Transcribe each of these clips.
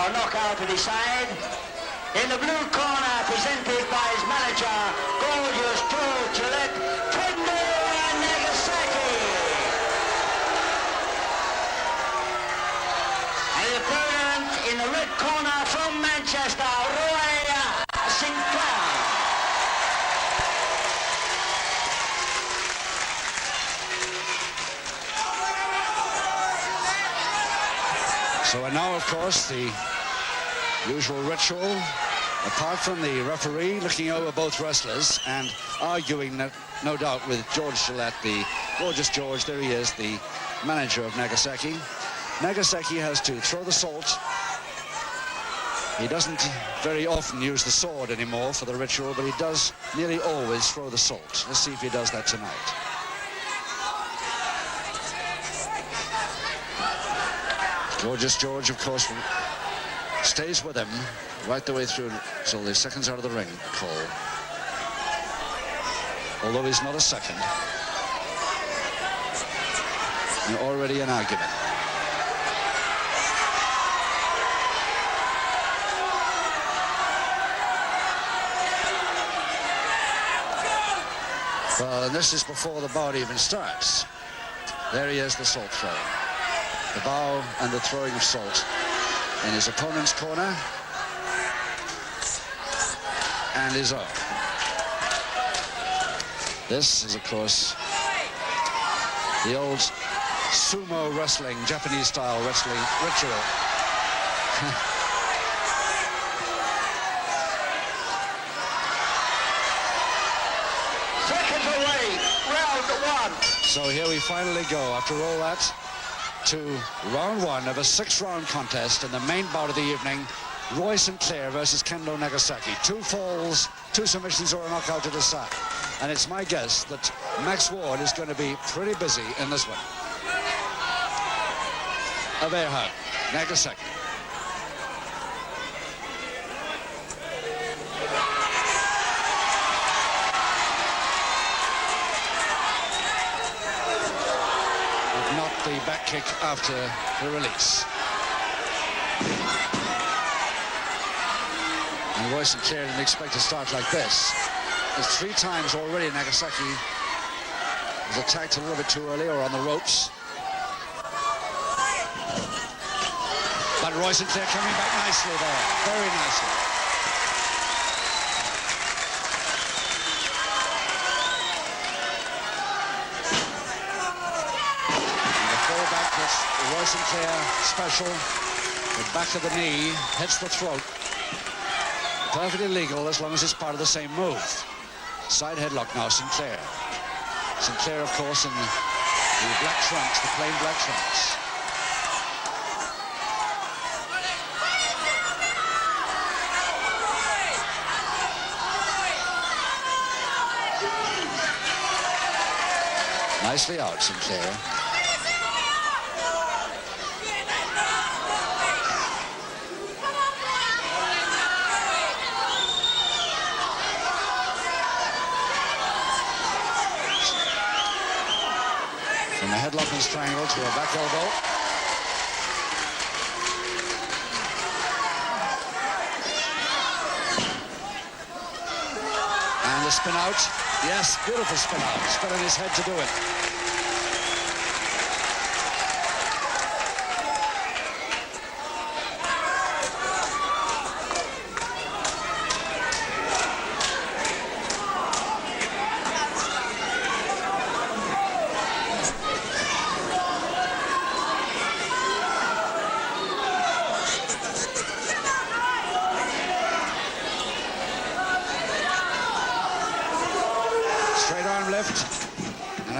a knockout to decide. In the blue corner, presented by his manager, gorgeous George Gillette, Kendo and Nagasaki. And the opponent in the red corner from Manchester, Roy Sinclair. So and now, of course, the usual ritual, apart from the referee looking over both wrestlers and arguing, no doubt, with George Gillette, the gorgeous George. There he is, the manager of Nagasaki. Nagasaki has to throw the salt. He doesn't very often use the sword anymore for the ritual, but he does nearly always throw the salt. Let's see if he does that tonight. Gorgeous George, of course, stays with him right the way through till the seconds out of the ring call. Although he's not a second. And already an argument. Well, and this is before the bout even starts. There he is, the salt throwing. The bow and the throwing of salt in his opponent's corner and his own. This is, of course, the old sumo wrestling, Japanese-style wrestling ritual. Seconds away, round one. So here we finally go, after all that, to round one of a 6-round contest in the main bout of the evening. Royce and Clair versus Kendo Nagasaki. 2 falls, 2 submissions or a knockout to decide. And it's my guess that Max Ward is going to be pretty busy in this one. Aveha, Nagasaki. Not the back kick after the release. And Royce and Clair didn't expect to start like this. There's 3 times already Nagasaki was attacked a little bit too early or on the ropes. But Royce and Clair coming back nicely there, very nicely. Royce and Clair special. The back of the knee hits the throat. Perfectly legal as long as it's part of the same move. Side headlock now, Sinclair. Sinclair, of course, in the black trunks, the plain black trunks. Nicely out, Sinclair. From a headlock and triangle to a back elbow. And the spin out. Yes, beautiful spin out. Spin on his head to do it.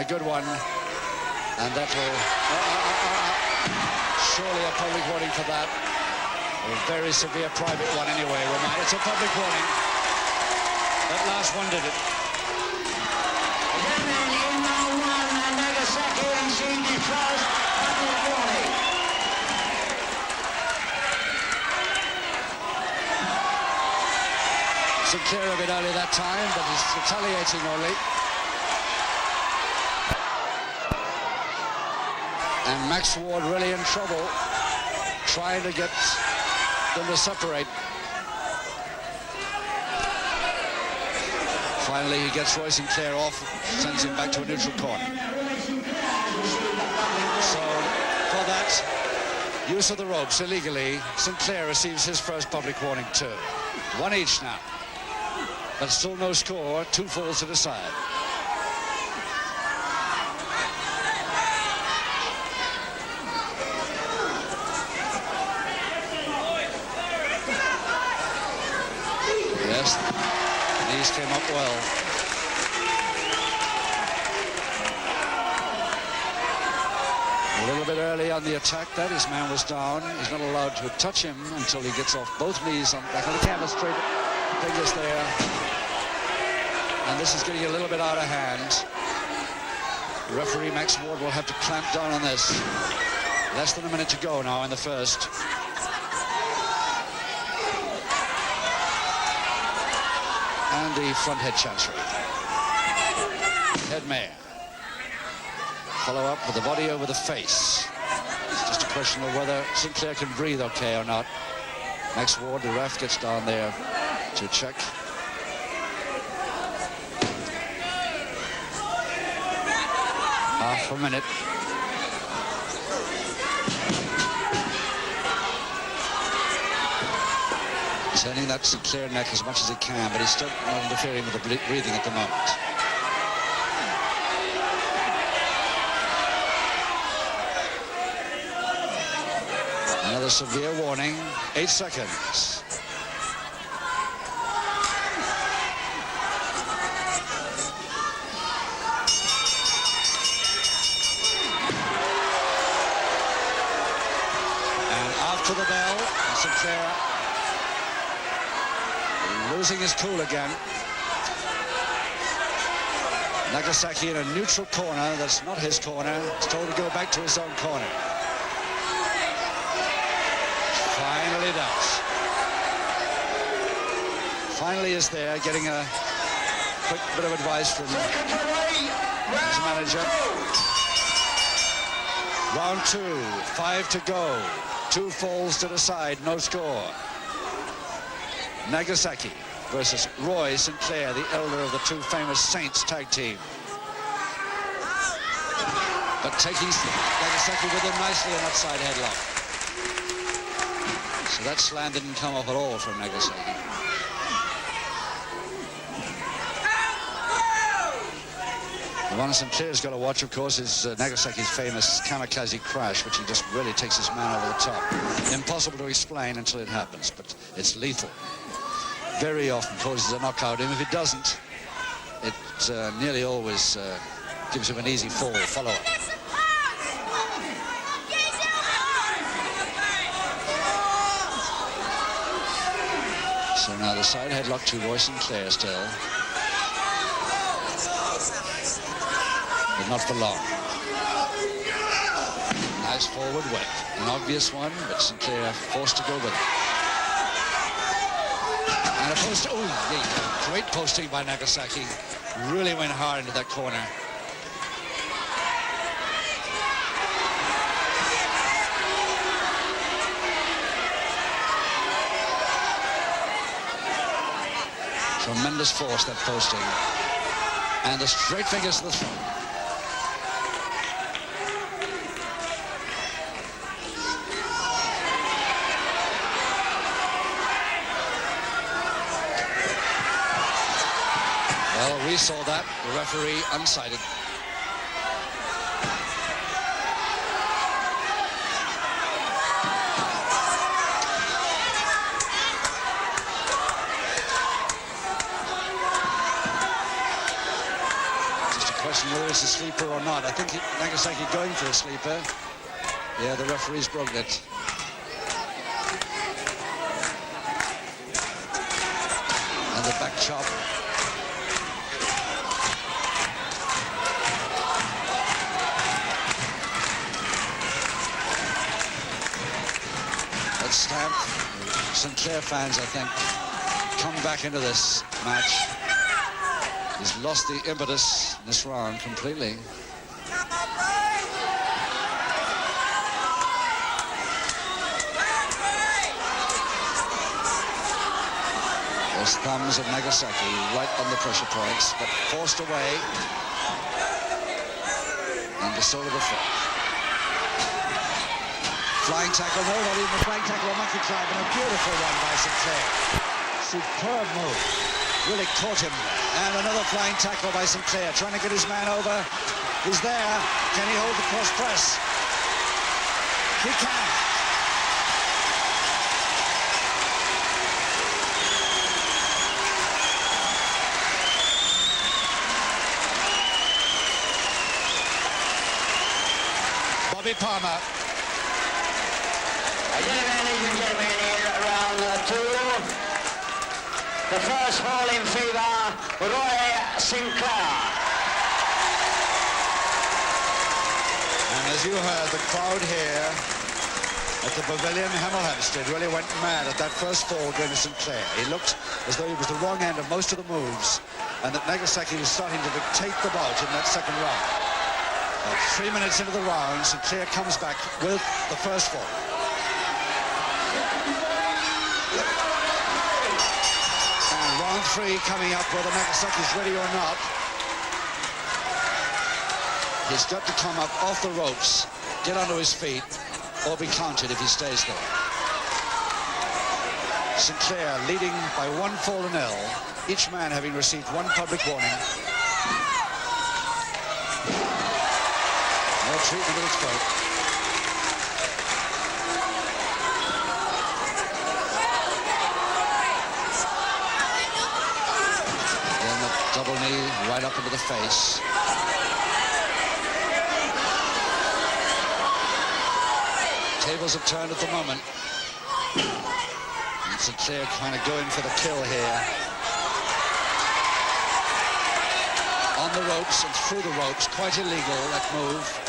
Good one, and that will surely a public warning for that. A very severe private one anyway, Roman. It's a public warning. That last one did it. Sinclair a bit early that time, but he's retaliating only. And Max Ward really in trouble, trying to get them to separate. Finally, he gets Roy Sinclair off, sends him back to a neutral corner. So, for that use of the ropes illegally, Sinclair receives his first public warning too. One each now. But still no score, 2 falls to the side. Yes, these came up well. A little bit early on the attack that his man was down. He's not allowed to touch him until he gets off both knees back on the canvas, straight fingers there. And this is getting a little bit out of hand. Referee Max Ward will have to clamp down on this. Less than a minute to go now in the first. And the front head chancery. Head Mayer. Follow up with the body over the face. It's just a question of whether Sinclair can breathe okay or not. Max Ward, the ref, gets down there to check. Half a minute. Turning that Sinclair neck as much as he can, but he's still not interfering with the breathing at the moment. Another severe warning, 8 seconds. And after the bell, Sinclair losing his cool again. Nagasaki in a neutral corner that's not his corner. He's told to go back to his own corner. Finally does. Finally is there, getting a quick bit of advice from his manager. Round 2, 5 to go. 2 falls to the side, no score. Nagasaki versus Roy Sinclair, the elder of the 2 famous Saints tag team. But taking Nagasaki with him nicely in that side headlock. So that slam didn't come off at all from Nagasaki. The one Sinclair's got to watch, of course, is Nagasaki's famous kamikaze crash, which he just really takes his man over the top. Impossible to explain until it happens, but it's lethal. Very often causes a knockout, and if it doesn't, it nearly always gives him an easy fall follow-up. So now the side headlock to Roy Sinclair still. But not for long. Nice forward whip. An obvious one, but Sinclair forced to go with it. And a post, yeah, great posting by Nagasaki. Really went hard into that corner. Tremendous force, that posting. And the straight fingers to the throat. Well, we saw that. The referee unsighted. Whether it's a sleeper or not. I think Nagasaki going for a sleeper. Yeah, the referee's broken it. And the back chop. That stamp. Sinclair fans, I think, come back into this match. He's lost the impetus in this round completely. Those thumbs of Nagasaki right on the pressure points, but forced away. And the sole of the foot. Flying tackle, no, not even a flying tackle, a monkey climb, and a beautiful one by Sinclair. Superb move. Really caught him there. And another flying tackle by Sinclair, trying to get his man over. He's there. Can he hold the cross press? He can. Bobby Palmer. Again, ladies and gentlemen, in round two. The first fall in favour, Roy Sinclair. And as you heard, the crowd here at the Pavilion Hemel really went mad at that first fall going to Sinclair. He looked as though he was the wrong end of most of the moves, and that Nagasaki was starting to dictate the bout in that second round. 3 minutes into the round, Sinclair comes back with the first fall. And round three coming up, whether Nagasaki's ready or not. He's got to come up off the ropes, get onto his feet, or be counted if he stays there. Sinclair leading by 1-0, each man having received one public warning. No treatment of its boat. Then the double knee right up into the face. Tables have turned at the moment. And Sinclair kind of going for the kill here. On the ropes and through the ropes, quite illegal, that move.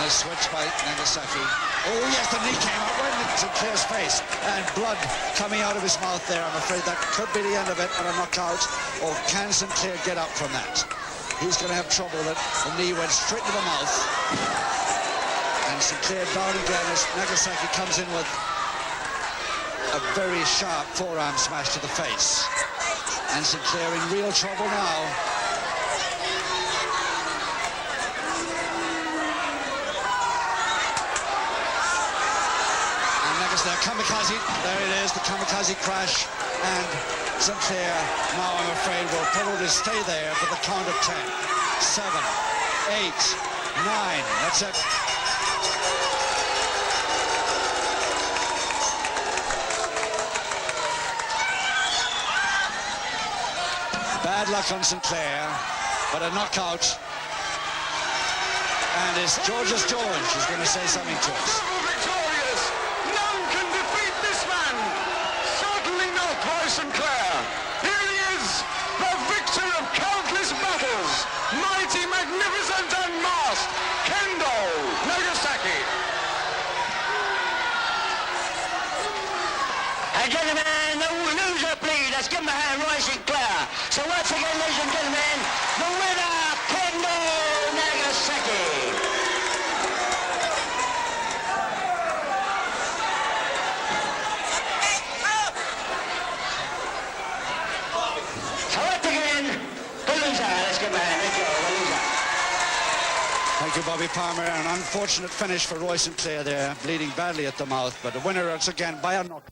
Nice switch by Nagasaki. Oh yes, the knee came up right in Sinclair's face, and blood coming out of his mouth there. I'm afraid that could be the end of it, and a knockout. Or can Sinclair get up from that? He's going to have trouble. That the knee went straight to the mouth, and Sinclair down again as Nagasaki comes in with a very sharp forearm smash to the face, and Sinclair in real trouble now. The kamikaze, there it is, the kamikaze crash, and Sinclair now, I'm afraid, will probably stay there for the count of 10, 7, 8, 9, that's it. Bad luck on Sinclair, but a knockout, and it's George's George who's going to say something to us. Sinclair. Here he is, the victor of countless battles, mighty, magnificent and masked, Kendo Nagasaki. And gentlemen, the loser please, let's give him a hand, Roy Sinclair. So once again, ladies and gentlemen, the winner, Kendo Nagasaki. Thank you, Bobby Palmer. An unfortunate finish for Roy Sinclair there, bleeding badly at the mouth, but the winner once again by a knockout.